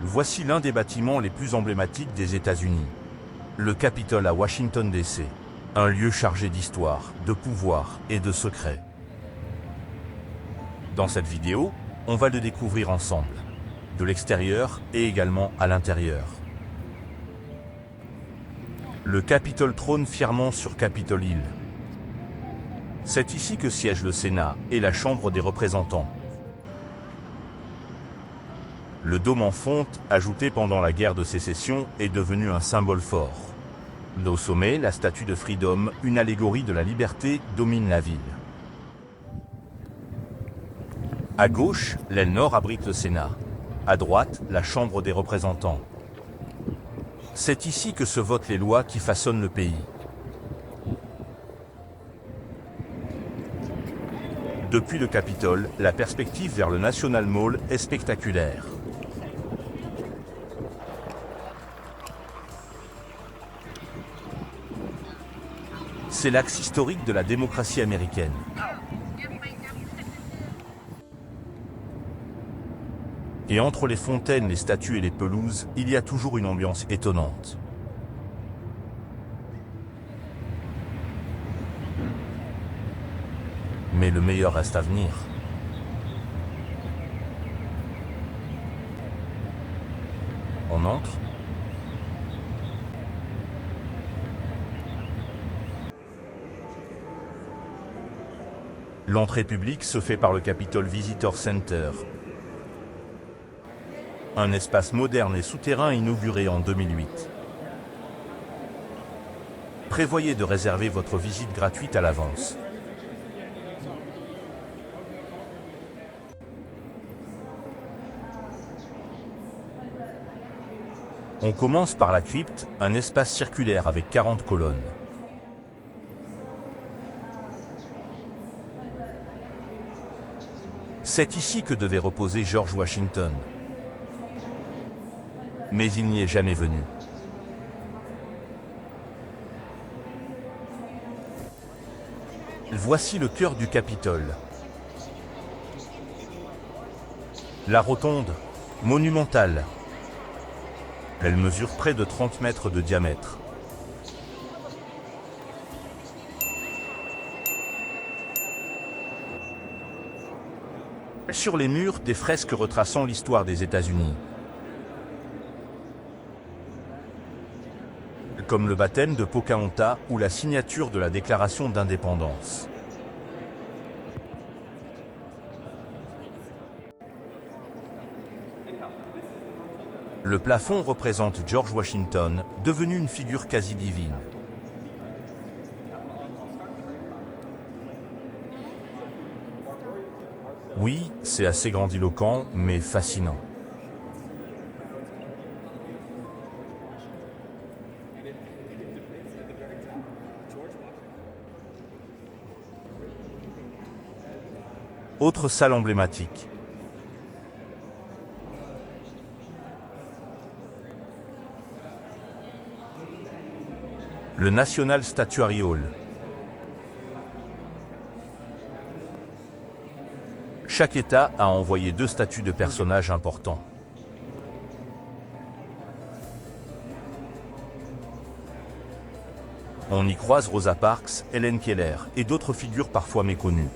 Voici l'un des bâtiments les plus emblématiques des États-Unis. Le Capitole à Washington DC. Un lieu chargé d'histoire, de pouvoir et de secrets. Dans cette vidéo, on va le découvrir ensemble. De l'extérieur et également à l'intérieur. Le Capitole trône fièrement sur Capitol Hill. C'est ici que siège le Sénat et la Chambre des représentants. Le dôme en fonte, ajouté pendant la guerre de sécession, est devenu un symbole fort. Au sommet, la statue de Freedom, une allégorie de la liberté, domine la ville. À gauche, l'aile nord abrite le Sénat. À droite, la Chambre des représentants. C'est ici que se votent les lois qui façonnent le pays. Depuis le Capitole, la perspective vers le National Mall est spectaculaire. C'est l'axe historique de la démocratie américaine. Et entre les fontaines, les statues et les pelouses, il y a toujours une ambiance étonnante. Mais le meilleur reste à venir. On entre ? L'entrée publique se fait par le Capitol Visitor Center. Un espace moderne et souterrain inauguré en 2008. Prévoyez de réserver votre visite gratuite à l'avance. On commence par la crypte, un espace circulaire avec 40 colonnes. C'est ici que devait reposer George Washington. Mais il n'y est jamais venu. Voici le cœur du Capitole. La rotonde, monumentale. Elle mesure près de 30 mètres de diamètre. Sur les murs, des fresques retraçant l'histoire des États-Unis. Comme le baptême de Pocahontas ou la signature de la Déclaration d'indépendance. Le plafond représente George Washington, devenu une figure quasi divine. Oui, c'est assez grandiloquent, mais fascinant. Autre salle emblématique. Le National Statuary Hall. Chaque État a envoyé 2 statues de personnages importants. On y croise Rosa Parks, Helen Keller et d'autres figures parfois méconnues.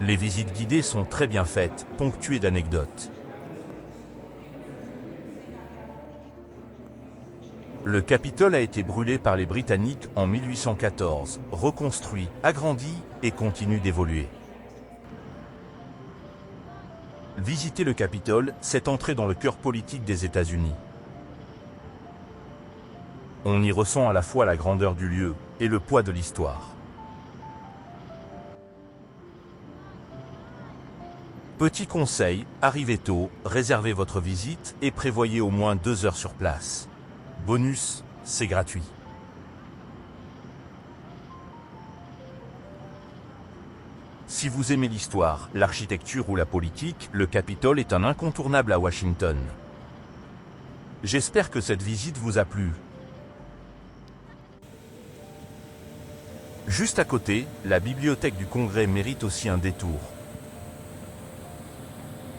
Les visites guidées sont très bien faites, ponctuées d'anecdotes. Le Capitole a été brûlé par les Britanniques en 1814, reconstruit, agrandi et continue d'évoluer. Visiter le Capitole, c'est entrer dans le cœur politique des États-Unis. On y ressent à la fois la grandeur du lieu et le poids de l'histoire. Petit conseil, arrivez tôt, réservez votre visite et prévoyez au moins 2 heures sur place. Bonus, c'est gratuit. Si vous aimez l'histoire, l'architecture ou la politique, le Capitole est un incontournable à Washington. J'espère que cette visite vous a plu. Juste à côté, la bibliothèque du Congrès mérite aussi un détour.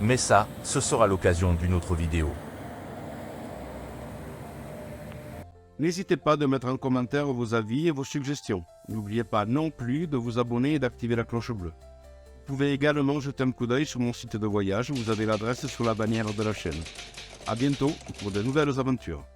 Mais ça, ce sera l'occasion d'une autre vidéo. N'hésitez pas de mettre en commentaire vos avis et vos suggestions. N'oubliez pas non plus de vous abonner et d'activer la cloche bleue. Vous pouvez également jeter un coup d'œil sur mon site de voyage, vous avez l'adresse sur la bannière de la chaîne. A bientôt pour de nouvelles aventures.